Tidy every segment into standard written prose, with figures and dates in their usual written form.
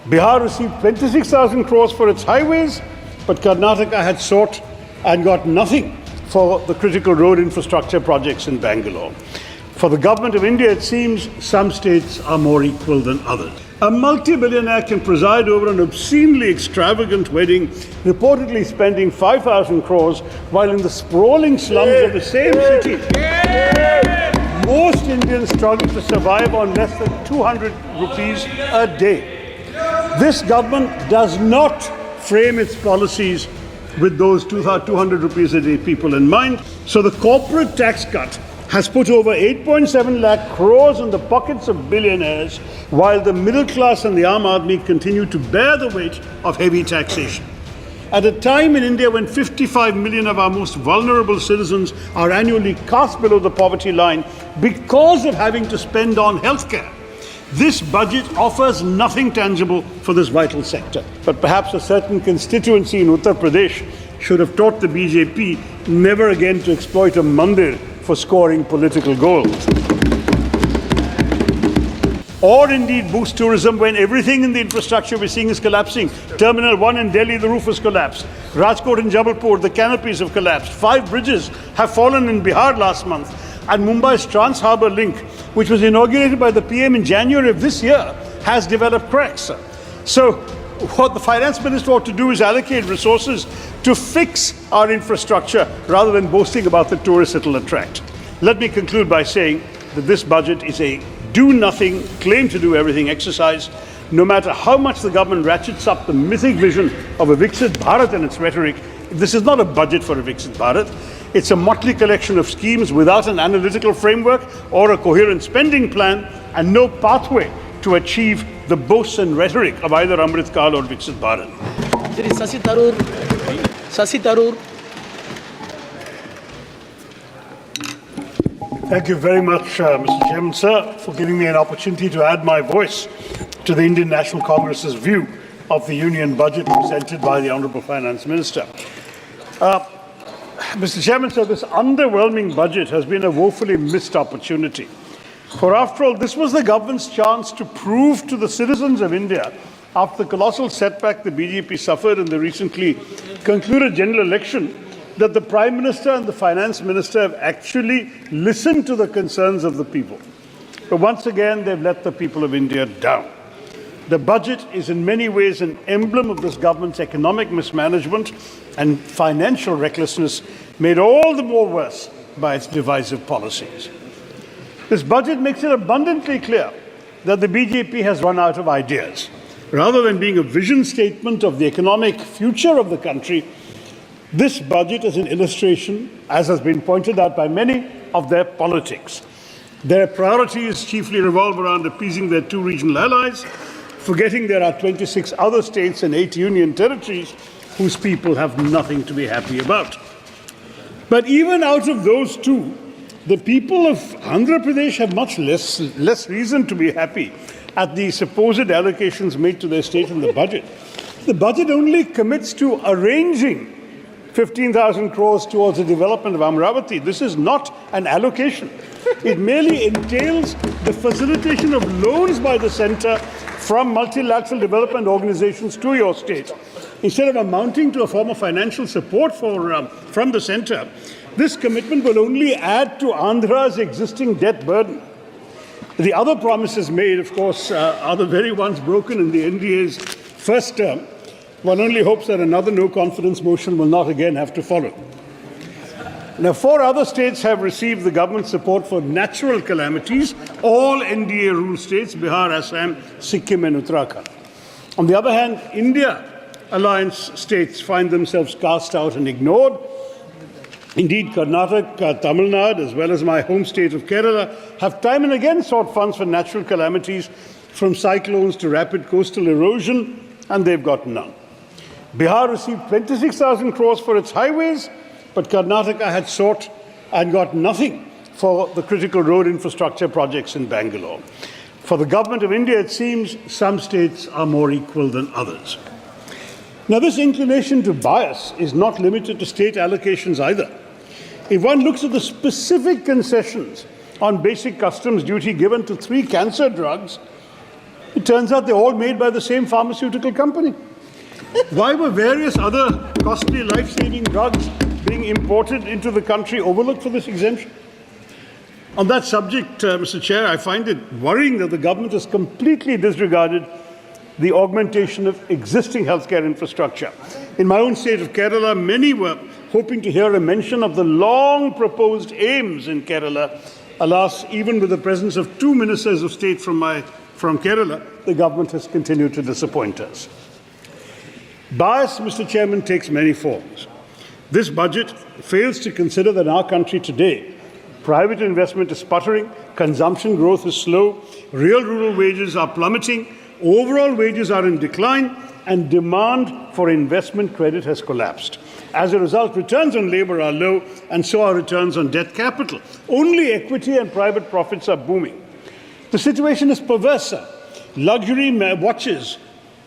Bihar received 26,000 crores for its highways, but Karnataka had sought and got nothing for the critical road infrastructure projects in Bangalore. For the government of India, it seems some states are more equal than others. A multi-billionaire can preside over an obscenely extravagant wedding, reportedly spending 5,000 crores, while in the sprawling slums of the same city, most Indians struggle to survive on less than 200 rupees a day. This government does not frame its policies with those 200 rupees a day people in mind. So the corporate tax cut has put over 8.7 lakh crores in the pockets of billionaires, while the middle class and the Aam Aadmi continue to bear the weight of heavy taxation. At a time in India when 55 million of our most vulnerable citizens are annually cast below the poverty line because of having to spend on healthcare, this budget offers nothing tangible for this vital sector. But perhaps a certain constituency in Uttar Pradesh should have taught the BJP never again to exploit a mandir for scoring political goals. Or indeed boost tourism when everything in the infrastructure we're seeing is collapsing. Terminal 1 in Delhi, the roof has collapsed. Rajkot and Jabalpur, the canopies have collapsed. 5 bridges have fallen in Bihar last month. And Mumbai's Trans-Harbour Link, which was inaugurated by the PM in January of this year, has developed cracks. So what the finance minister ought to do is allocate resources to fix our infrastructure rather than boasting about the tourists it will attract. Let me conclude by saying that this budget is a do-nothing, claim-to-do-everything exercise. No matter how much the government ratchets up the mythic vision of a Viksit Bharat and its rhetoric, this is not a budget for a Viksit Bharat. It's a motley collection of schemes without an analytical framework or a coherent spending plan, and no pathway to achieve the boasts and rhetoric of either Amrit Kal or Viksit Bharat. Shashi Tharoor. Thank you very much, Mr. Chairman, sir, for giving me an opportunity to add my voice to the Indian National Congress's view of the Union budget presented by the Honourable Finance Minister. Mr. Chairman, sir, this underwhelming budget has been a woefully missed opportunity. For after all, this was the government's chance to prove to the citizens of India, after the colossal setback the BJP suffered in the recently concluded general election, that the Prime Minister and the Finance Minister have actually listened to the concerns of the people. But once again, they've let the people of India down. The budget is in many ways an emblem of this government's economic mismanagement and financial recklessness, made all the more worse by its divisive policies. This budget makes it abundantly clear that the BJP has run out of ideas. Rather than being a vision statement of the economic future of the country, this budget is an illustration, as has been pointed out by many, of their politics. Their priorities chiefly revolve around appeasing their 2 regional allies, forgetting there are 26 other states and 8 union territories whose people have nothing to be happy about. But even out of those 2, the people of Andhra Pradesh have much less reason to be happy at the supposed allocations made to their state in the budget. The budget only commits to arranging 15,000 crores towards the development of Amravati. This is not an allocation. It merely entails the facilitation of loans by the centre from multilateral development organizations to your state. Instead of amounting to a form of financial support from the centre, this commitment will only add to Andhra's existing debt burden. The other promises made, of course, are the very ones broken in the NDA's first term. One only hopes that another no-confidence motion will not again have to follow. Now, 4 other states have received the government's support for natural calamities, all NDA rule states, Bihar, Assam, Sikkim and Uttarakhand. On the other hand, India alliance states find themselves cast out and ignored. Indeed, Karnataka, Tamil Nadu, as well as my home state of Kerala, have time and again sought funds for natural calamities, from cyclones to rapid coastal erosion, and they've got none. Bihar received 26,000 crores for its highways, but Karnataka had sought and got nothing for the critical road infrastructure projects in Bangalore. For the government of India, it seems some states are more equal than others. Now, this inclination to bias is not limited to state allocations either. If one looks at the specific concessions on basic customs duty given to 3 cancer drugs, It turns out they're all made by the same pharmaceutical company. Why were various other costly life-saving drugs being imported into the country overlooked for this exemption? On that subject, Mr. Chair, I find it worrying that the government has completely disregarded the augmentation of existing healthcare infrastructure. In my own state of Kerala, many were hoping to hear a mention of the long proposed aims in Kerala. Alas, even with the presence of 2 ministers of state from Kerala, the government has continued to disappoint us. Bias, Mr. Chairman, takes many forms. This budget fails to consider that in our country today, private investment is sputtering, consumption growth is slow, real rural wages are plummeting, overall wages are in decline, and demand for investment credit has collapsed. As a result, returns on labor are low, and so are returns on debt capital. Only equity and private profits are booming. The situation is perverse. Luxury watches,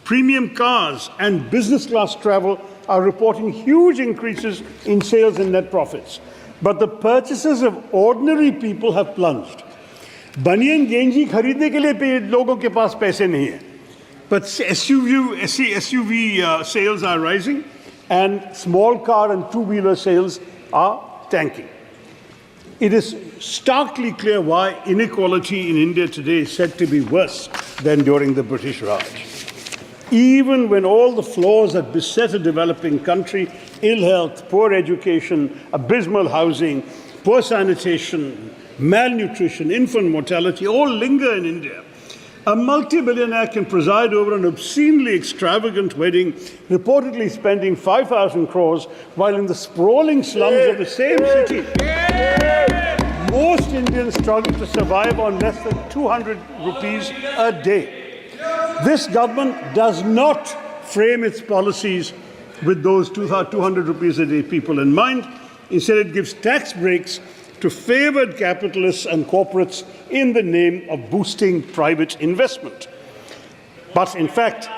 premium cars, and business class travel are reporting huge increases in sales and net profits. But the purchases of ordinary people have plunged. बनियन गेंजी खरीदने के लिए लोगों के पास पैसे नहीं है. But SUV sales are rising, and small car and two-wheeler sales are tanking. It is starkly clear why inequality in India today is said to be worse than during the British Raj. Even when all the flaws that beset a developing country, ill health, poor education, abysmal housing, poor sanitation, malnutrition, infant mortality, all linger in India, a multi-billionaire can preside over an obscenely extravagant wedding, reportedly spending 5,000 crores, while in the sprawling slums of the same city, most Indians struggle to survive on less than 200 rupees a day. This government does not frame its policies with those 200 rupees a day people in mind. Instead, it gives tax breaks to favored capitalists and corporates in the name of boosting private investment. But in fact,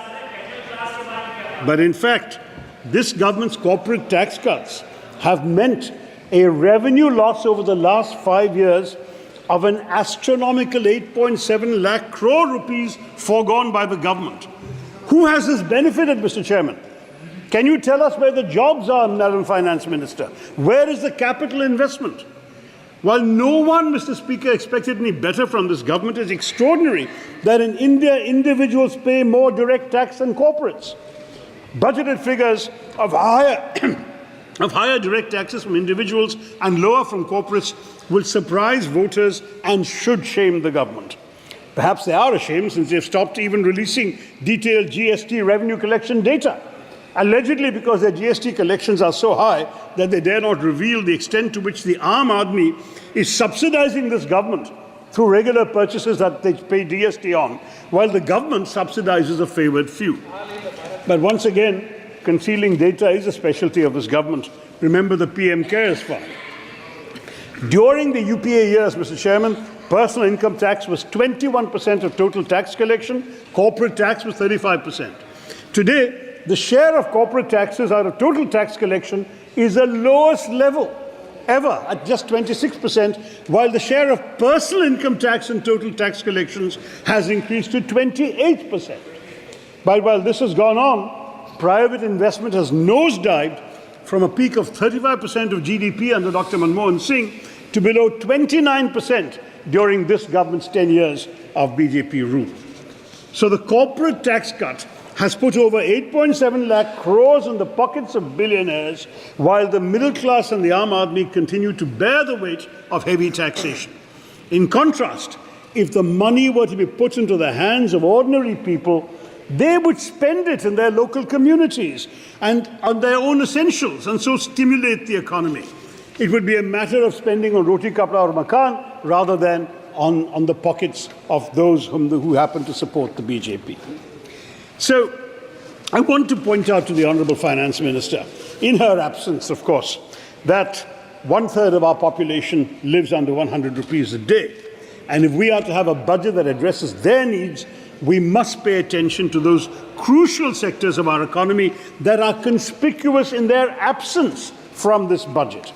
this government's corporate tax cuts have meant a revenue loss over the last 5 years of an astronomical 8.7 lakh crore rupees foregone by the government. Who has this benefited, Mr. Chairman? Can you tell us where the jobs are, Madam Finance Minister? Where is the capital investment? While no one, Mr. Speaker, expected any better from this government, it's extraordinary that in India, individuals pay more direct tax than corporates. Budgeted figures of higher direct taxes from individuals and lower from corporates will surprise voters and should shame the government. Perhaps they are ashamed since they've stopped even releasing detailed GST revenue collection data, allegedly because their GST collections are so high that they dare not reveal the extent to which the Aam Aadmi is subsidizing this government through regular purchases that they pay GST on, while the government subsidizes a favored few. But once again, concealing data is a specialty of this government. Remember the PM Cares Fund. During the UPA years, Mr. Chairman, personal income tax was 21% of total tax collection, corporate tax was 35%. Today, the share of corporate taxes out of total tax collection is the lowest level ever at just 26%, while the share of personal income tax in total tax collections has increased to 28%. But while this has gone on, private investment has nosedived from a peak of 35% of GDP under Dr. Manmohan Singh to below 29% during this government's 10 years of BJP rule. So the corporate tax cut has put over 8.7 lakh crores in the pockets of billionaires, while the middle class and the Aam Aadmi continue to bear the weight of heavy taxation. In contrast, if the money were to be put into the hands of ordinary people, they would spend it in their local communities and on their own essentials, and so stimulate the economy. It would be a matter of spending on roti, kapda or makan rather than on the pockets of those who happen to support the BJP. So I want to point out to the Honourable Finance Minister, in her absence, of course, that 1/3 of our population lives under 100 rupees a day. And if we are to have a budget that addresses their needs, we must pay attention to those crucial sectors of our economy that are conspicuous in their absence from this budget.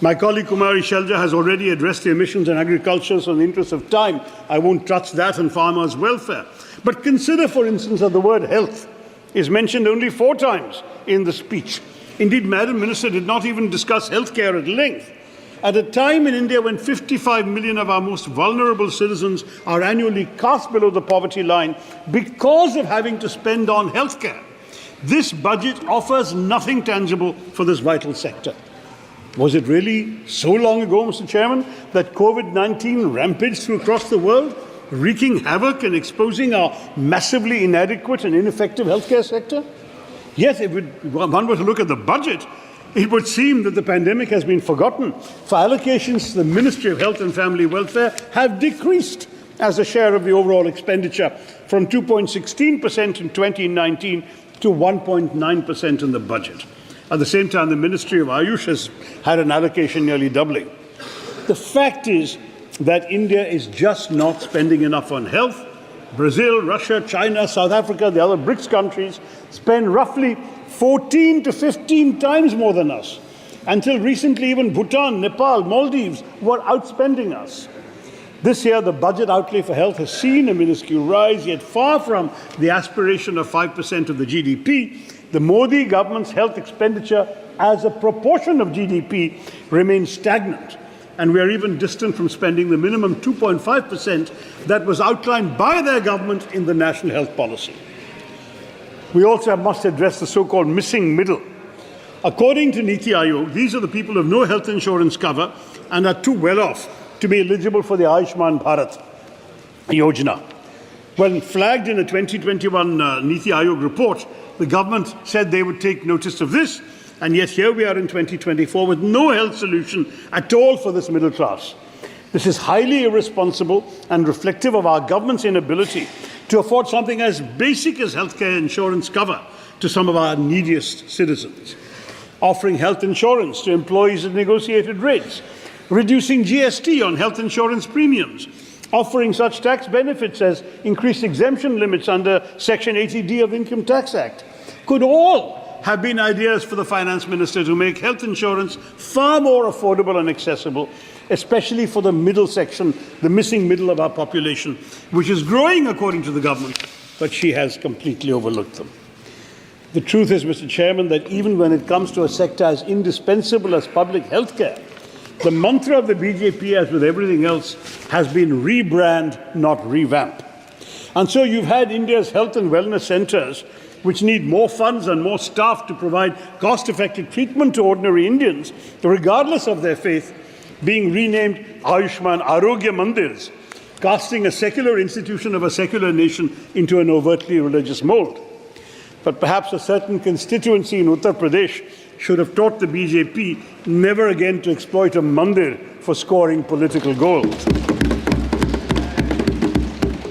My colleague Kumari Shelja has already addressed the emissions in agriculture, so in the interest of time, I won't touch that and farmers' welfare. But consider, for instance, that the word health is mentioned only 4 times in the speech. Indeed, Madam Minister did not even discuss healthcare at length. At a time in India when 55 million of our most vulnerable citizens are annually cast below the poverty line because of having to spend on healthcare, this budget offers nothing tangible for this vital sector. Was it really so long ago, Mr. Chairman, that COVID-19 rampaged across the world, wreaking havoc and exposing our massively inadequate and ineffective healthcare sector? Yes, if one were to look at the budget, it would seem that the pandemic has been forgotten, for allocations to the Ministry of Health and Family Welfare have decreased as a share of the overall expenditure from 2.16% in 2019 to 1.9% in the budget. At the same time, the Ministry of Ayush has had an allocation nearly doubling. The fact is that India is just not spending enough on health. Brazil, Russia, China, South Africa, the other BRICS countries spend roughly 14 to 15 times more than us. Until recently, even Bhutan, Nepal, Maldives were outspending us. This year, the budget outlay for health has seen a minuscule rise, yet far from the aspiration of 5% of the GDP, the Modi government's health expenditure as a proportion of GDP remains stagnant, and we are even distant from spending the minimum 2.5% that was outlined by their government in the National Health Policy. We also must address the so-called missing middle. According to Niti Aayog, these are the people who have no health insurance cover and are too well off to be eligible for the Ayushman Bharat Yojana. When flagged in a 2021 Niti Aayog report, the government said they would take notice of this, and yet here we are in 2024 with no health solution at all for this middle class. This is highly irresponsible and reflective of our government's inability to afford something as basic as healthcare insurance cover to some of our neediest citizens. Offering health insurance to employees at negotiated rates, reducing GST on health insurance premiums, offering such tax benefits as increased exemption limits under Section 80D of the Income Tax Act, could all have been ideas for the Finance Minister to make health insurance far more affordable and accessible, especially for the middle section, the missing middle of our population, which is growing according to the government, but she has completely overlooked them. The truth is, Mr. Chairman, that even when it comes to a sector as indispensable as public health care, the mantra of the BJP, as with everything else, has been rebrand, not revamp. And so you've had India's health and wellness centres, which need more funds and more staff to provide cost-effective treatment to ordinary Indians, regardless of their faith, being renamed Ayushman Arogya Mandirs, casting a secular institution of a secular nation into an overtly religious mold. But perhaps a certain constituency in Uttar Pradesh should have taught the BJP never again to exploit a mandir for scoring political goals.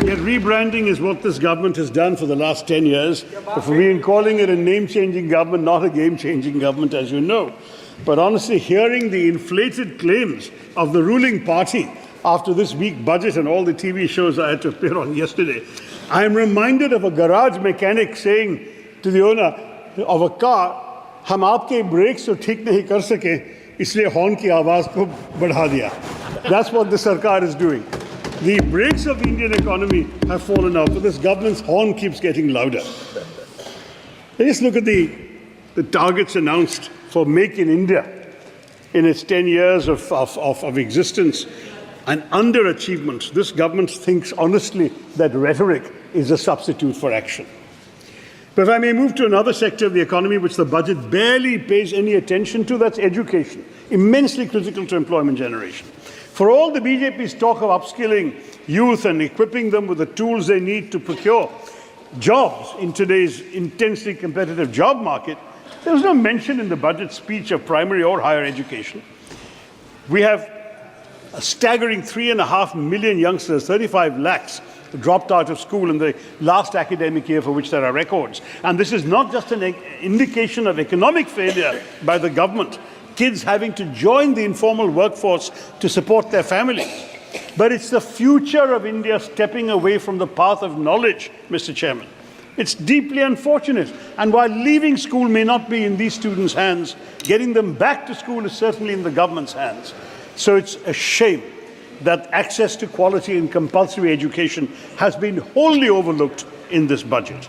Yet rebranding is what this government has done for the last 10 years. We've been calling it a name-changing government, not a game-changing government, as you know. But honestly, hearing the inflated claims of the ruling party after this weak budget and all the TV shows I had to appear on yesterday, I am reminded of a garage mechanic saying to the owner of a car, हम आपके brakes तो ठीक नहीं कर सके, इसलिए horn की आवाज़ को बढ़ा दिया. That's what the Sarkar is doing. The brakes of the Indian economy have fallen off, but this government's horn keeps getting louder. Let's look at the targets announced for Make in India in its 10 years of existence. An underachievement. This government thinks honestly that rhetoric is a substitute for action. But if I may move to another sector of the economy which the budget barely pays any attention to, that's education, immensely critical to employment generation. For all the BJP's talk of upskilling youth and equipping them with the tools they need to procure jobs in today's intensely competitive job market, there was no mention in the budget speech of primary or higher education. We have a staggering 3.5 million youngsters, 35 lakhs, dropped out of school in the last academic year for which there are records. And this is not just an indication of economic failure by the government, kids having to join the informal workforce to support their families, but it's the future of India stepping away from the path of knowledge, Mr. Chairman. It's deeply unfortunate. And while leaving school may not be in these students' hands, getting them back to school is certainly in the government's hands. So it's a shame that access to quality and compulsory education has been wholly overlooked in this budget.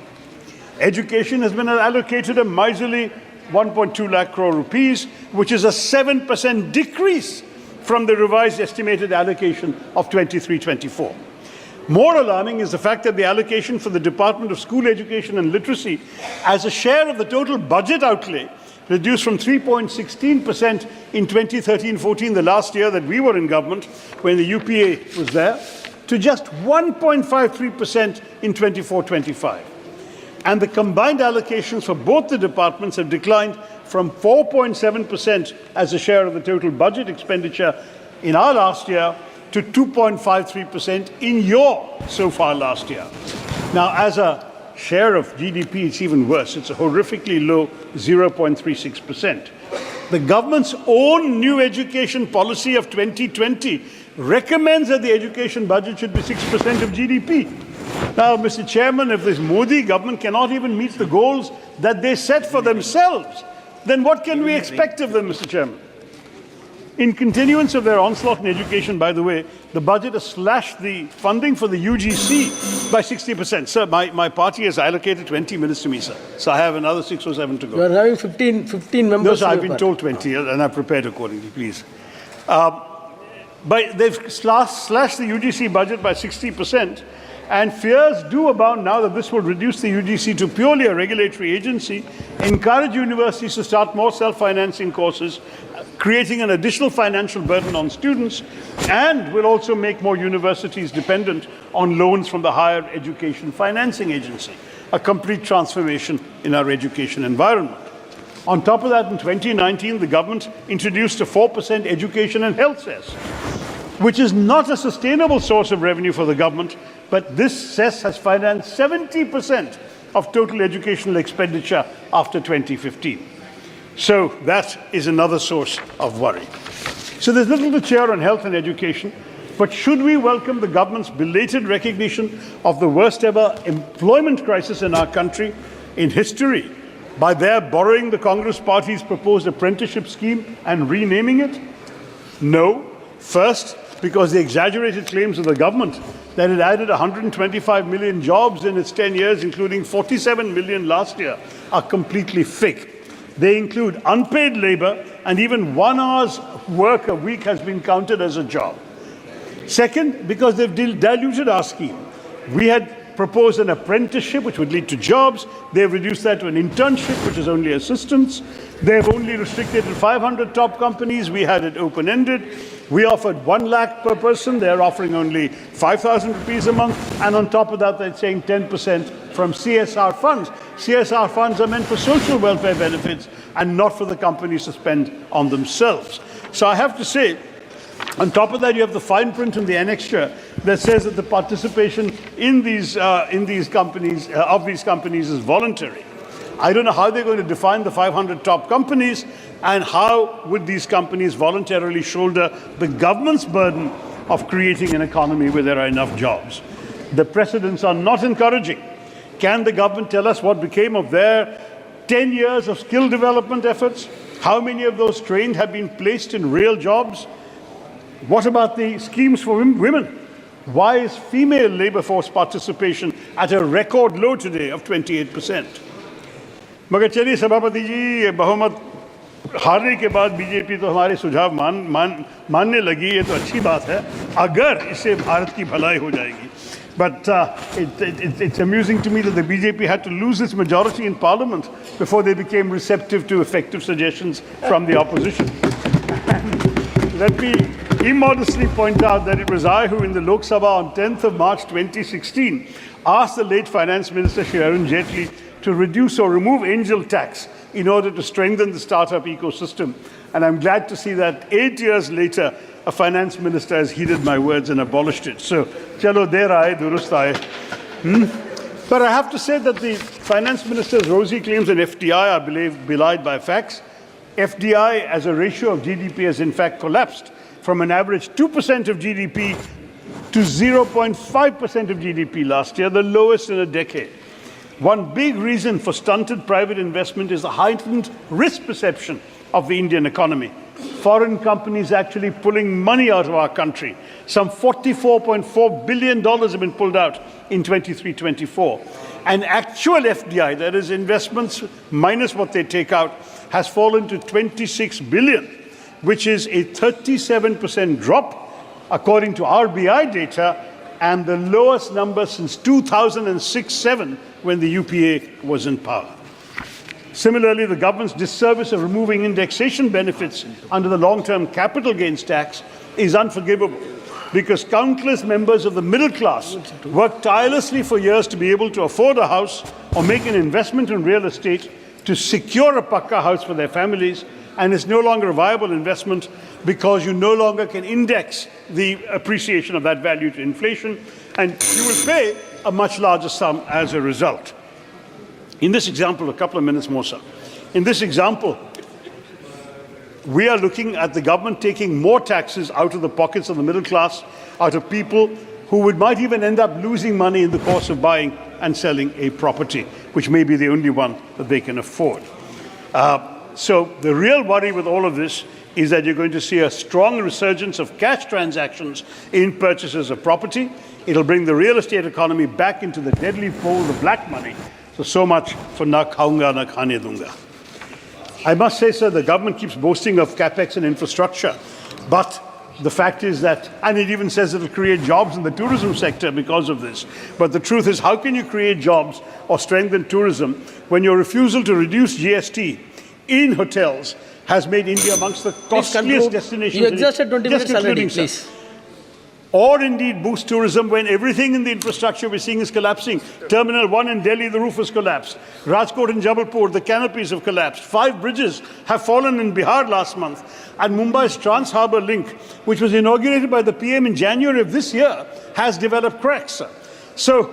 Education has been allocated a miserly 1.2 lakh crore rupees, which is a 7% decrease from the revised estimated allocation of 23-24. More alarming is the fact that the allocation for the Department of School Education and Literacy as a share of the total budget outlay reduced from 3.16% in 2013-14, the last year that we were in government, when the UPA was there, to just 1.53% in 24-25. And the combined allocations for both the departments have declined from 4.7% as a share of the total budget expenditure in our last year to 2.53% in your so far last year. Now, as a share of GDP, it's even worse. It's a horrifically low 0.36%. The government's own new education policy of 2020 recommends that the education budget should be 6% of GDP. Now, Mr. Chairman, if this Modi government cannot even meet the goals that they set for themselves, then what can we expect of them, Mr. Chairman? In continuance of their onslaught in education, by the way, the budget has slashed the funding for the UGC by 60%. Sir, my party has allocated 20 minutes to me, sir. So I have another 6 or 7 to go. You are having 15 members. No, sir, I've been told 20, and I've prepared accordingly, please. But they've slashed the UGC budget by 60%, and fears do abound now that this will reduce the UGC to purely a regulatory agency, encourage universities to start more self-financing courses, creating an additional financial burden on students, and will also make more universities dependent on loans from the Higher Education Financing Agency, a complete transformation in our education environment. On top of that, in 2019, the government introduced a 4% education and health cess, which is not a sustainable source of revenue for the government, but this cess has financed 70% of total educational expenditure after 2015. So that is another source of worry. So there's little to cheer on health and education, but should we welcome the government's belated recognition of the worst ever employment crisis in our country in history by their borrowing the Congress Party's proposed apprenticeship scheme and renaming it? No. First, because the exaggerated claims of the government that it added 125 million jobs in its 10 years, including 47 million last year, are completely fake. They include unpaid labor, and even 1 hour's work a week has been counted as a job. Second, because they've diluted our scheme. We had proposed an apprenticeship which would lead to jobs. They've reduced that to an internship, which is only assistance. They've only restricted to 500 top companies. We had it open-ended. We offered 1 lakh per person. They're offering only 5,000 rupees a month. And on top of that, they're saying 10% from CSR funds. CSR funds are meant for social welfare benefits and not for the companies to spend on themselves. So I have to say, on top of that, you have the fine print in the annexure that says that the participation in these companies is voluntary. I don't know how they're going to define the 500 top companies, and how would these companies voluntarily shoulder the government's burden of creating an economy where there are enough jobs. The precedents are not encouraging. Can the government tell us what became of their 10 years of skill development efforts? How many of those trained have been placed in real jobs? What about the schemes for women? Why is female labor force participation at a record low today of 28%? मगर चलिए सभापति जी, बहुमत हारने के बाद BJP तो हमारे सुझाव मानने लगी, ये तो अच्छी बात है अगर इससे भारत की भलाई हो जाएगी. But it's amusing to me that the BJP had to lose its majority in parliament before they became receptive to effective suggestions from the opposition. Let me immodestly point out that it was I who in the Lok Sabha on 10th of March 2016 asked the late Finance Minister Shri Arun Jaitley to reduce or remove angel tax in order to strengthen the startup ecosystem. And I'm glad to see that 8 years later, a finance minister has heeded my words and abolished it. So, chalo der aaye, durust aaye. But I have to say that the finance minister's rosy claims on FDI are belied by facts. FDI as a ratio of GDP has in fact collapsed from an average 2% of GDP to 0.5% of GDP last year, the lowest in a decade. One big reason for stunted private investment is the heightened risk perception of the Indian economy. Foreign companies actually pulling money out of our country. Some $44.4 billion have been pulled out in 23-24. And actual FDI, that is investments minus what they take out, has fallen to 26 billion, which is a 37% drop, according to RBI data, and the lowest number since 2006-07, when the UPA was in power. Similarly, the government's disservice of removing indexation benefits under the long-term capital gains tax is unforgivable, because countless members of the middle class worked tirelessly for years to be able to afford a house or make an investment in real estate to secure a pakka house for their families, and it's no longer a viable investment because you no longer can index the appreciation of that value to inflation, and you will pay a much larger sum as a result. In this example, a couple of minutes more, sir. In this example, we are looking at the government taking more taxes out of the pockets of the middle class, out of people who might even end up losing money in the course of buying and selling a property, which may be the only one that they can afford. So the real worry with all of this is that you're going to see a strong resurgence of cash transactions in purchases of property. It'll bring the real estate economy back into the deadly fold of black money. So much for na khaunga, na khane dunga. I must say, sir, the government keeps boasting of capex and infrastructure, but the fact is that, and it even says it will create jobs in the tourism sector because of this. But the truth is, how can you create jobs or strengthen tourism when your refusal to reduce GST in hotels has made India amongst the costliest destinations? You exhausted 20 minutes already, please. Or indeed boost tourism when everything in the infrastructure we're seeing is collapsing. Terminal 1 in Delhi, the roof has collapsed. Rajkot and Jabalpur, the canopies have collapsed. 5 bridges have fallen in Bihar last month. And Mumbai's Trans-Harbour Link, which was inaugurated by the PM in January of this year, has developed cracks. So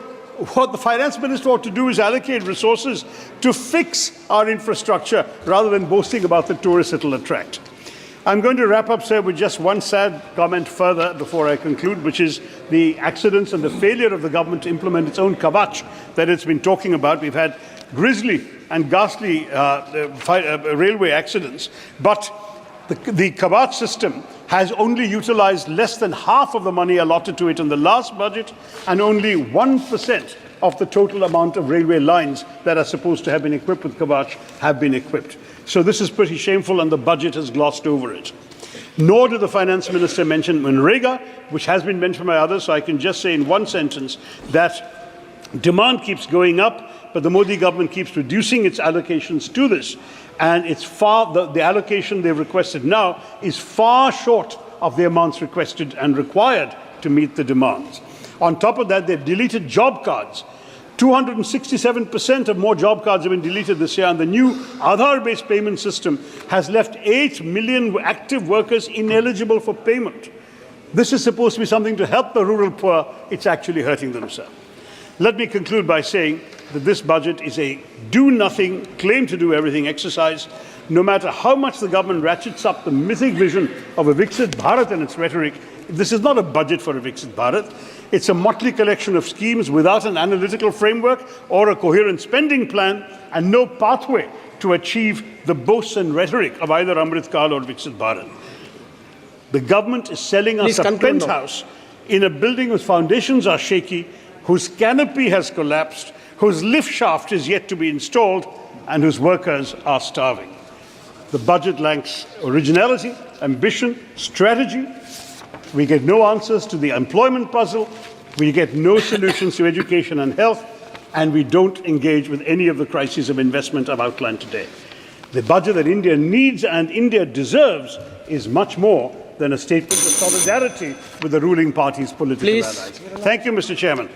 what the finance minister ought to do is allocate resources to fix our infrastructure rather than boasting about the tourists it will attract. I'm going to wrap up, sir, with just one sad comment further before I conclude, which is the accidents and the failure of the government to implement its own kavach that it's been talking about. We've had grisly and ghastly railway accidents, but the kavach system has only utilized less than half of the money allotted to it in the last budget, and only 1% of the total amount of railway lines that are supposed to have been equipped with kavach have been equipped. So this is pretty shameful, and the budget has glossed over it. Nor did the finance minister mention Manrega, which has been mentioned by others, so I can just say in one sentence that demand keeps going up, but the Modi government keeps reducing its allocations to this. And it's the allocation they've requested now is far short of the amounts requested and required to meet the demands. On top of that, they've deleted job cards. 267% of more job cards have been deleted this year, and the new Aadhaar-based payment system has left 8 million active workers ineligible for payment. This is supposed to be something to help the rural poor. It's actually hurting them, sir. Let me conclude by saying that this budget is a do-nothing, claim-to-do-everything exercise. No matter how much the government ratchets up the mythic vision of a Viksit Bharat and its rhetoric, this is not a budget for a Viksit Bharat. It's a motley collection of schemes without an analytical framework or a coherent spending plan, and no pathway to achieve the boasts and rhetoric of either Amrit Kal or Viksit Bharat. The government is selling us a penthouse in a building whose foundations are shaky, whose canopy has collapsed, whose lift shaft is yet to be installed, and whose workers are starving. The budget lacks originality, ambition, strategy. We get no answers to the employment puzzle. We get no solutions to education and health, and we don't engage with any of the crises of investment I've outlined today. The budget that India needs and India deserves is much more than a statement of solidarity with the ruling party's political allies. Thank you, Mr. Chairman.